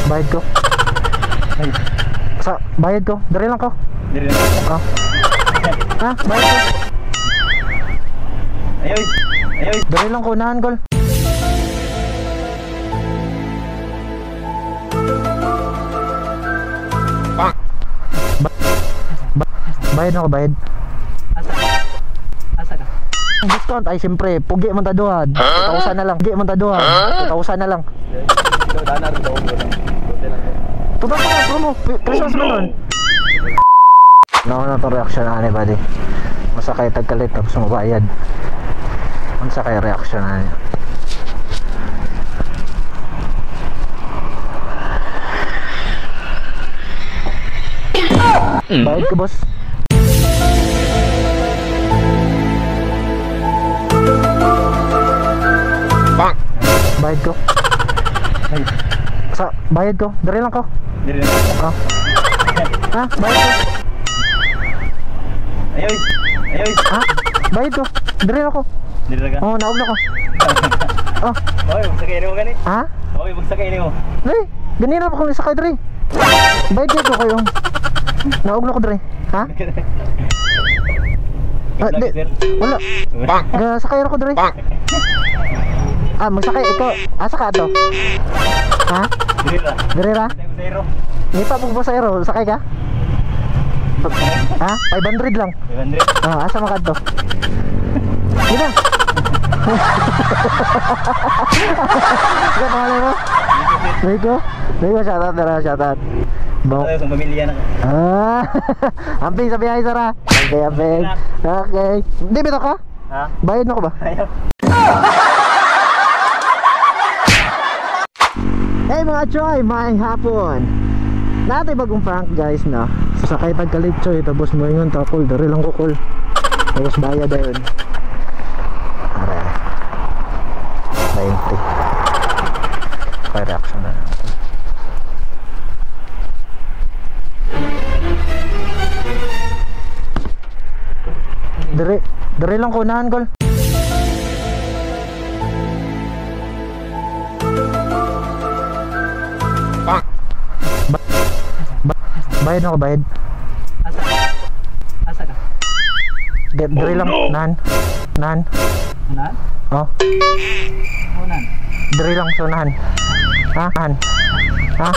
Bayad ko. Sa bayad ko. Dari lang ko. Dari lang. Oh. Ha? Bayad ko. Ayoy. Ayoy. Dari lang ko. Unahan ko. Bayad ako, bayad. Asa ka? Ang discount ay siyempre, pugi man taduhan. 2,000 na lang. Pugi man taduhan. 2,000 na lang. Danar daw mo lang. Tutok ko na, promo. Christmas mo nun. Nauna to reaction na ni buddy. Masakay tagkalit tapos mabayad. Masakay reaction na niya. Bayad ko, boss. Bayad ko. Sa bayad ko. Dari lang ko. Dari lang. Oh. Ha? Bayad ko. Ayoy. Ayoy. Ha? Bayad ko. Dari lang ko. Dari lang ka? Oh, naog na ko. Oh. Oy, magsakay ni mo gani. Ha? Oy, magsakay ni mo. Dre, ganina pa kung sakay, Dre. Bayad ko kayo. Naog na ko, Dre. Ha? Di, wala. Sakay ako, Dre. Ah, magsakay ikaw. Asa ka to? Ha? Dirira. Dirira? Zero. Hindi pa po sa aero. Sakay ka? Ha? 500 lang. 500. Ah, asa ka to? Hindi na. Ika pangalan mo? Rico? Rico, shoutout na lang, shoutout. Tayo sa pamilya na ka. Ah, amping sa biyahe, Sara. Okay, amping. Okay. Hindi, bito ka? Ha? Bayad na ko ba? Ayaw. Hey mga choy, maayong hapon. Natay bagong prank guys na sasakay tagkalit choy, tapos mo ingon takol, dari lang ko call. Tapos bayad ayun. Are. 90. Kaya reaction na natin. Dari lang ko, unahan call. Bayad ako, bayad. Asa ka? Asa ka? Dari lang, nan. Nan. Unan? Oh, Unan. dari lang sa unahan. Ha? Nan. Ha?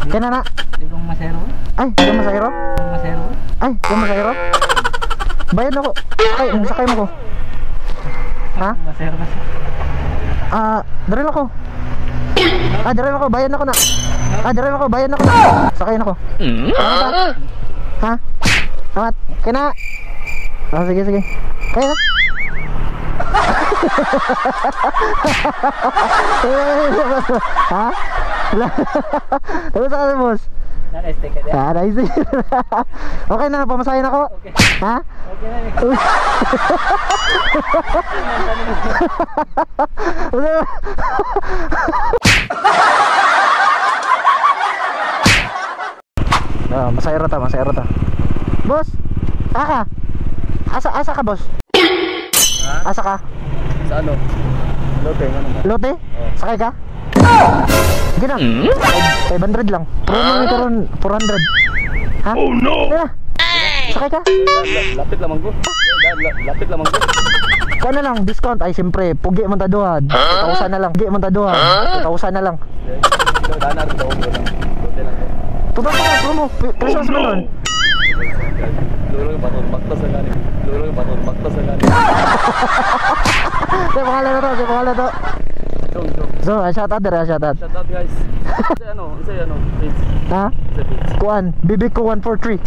Kaya na. Di kong masero. Ay, di ka masayro? Kung masero. Ay, di ka masayro? Bayad ako. Sakay, sakay mo ko. Ha? Kung masero kasi. Ah, dari lang ako. Ah, dari lang ako, bayad na ako na. Ah, dari lang ako, bayad na ako na. Sakay na ako. Ano ba? Ha? Amat, kaya na. Ah, sige, sige. Kaya na. Ha? Ano sa kasi, boss? Naka-stay ka dyan. Ah, nice. Okay na, pamasahin ako. Okay. Ha? Okay na rin. Masayro ta, masayro ta. Boss, aka. Asa ka, boss? Ha? Asa ka? Sa ano? Lote, ano ba? Lote? Sakay ka? Gina, 500 lang. Promo ni karon 400. Ha? Oh no! Kaya, sakay ka? Lapit lamang ko. Lapit lamang ko. Kaya na lang, discount ay siyempre, pugi man taduhan. 2,000 na lang. Pugi man taduhan. 2,000 na lang. Danar daw mo lang. Lote lang ko. Tutok ko na, promo. Christmas mo nun. Lulong baton baktas sa gani. Lulong baton baktas sa gani. Sige, pangalan na to, sige, pangalan to. So, shoutout dira, shoutout. Shout out guys. Isa ano, page. Ha? Isa page. Kuan, bibig ko 143.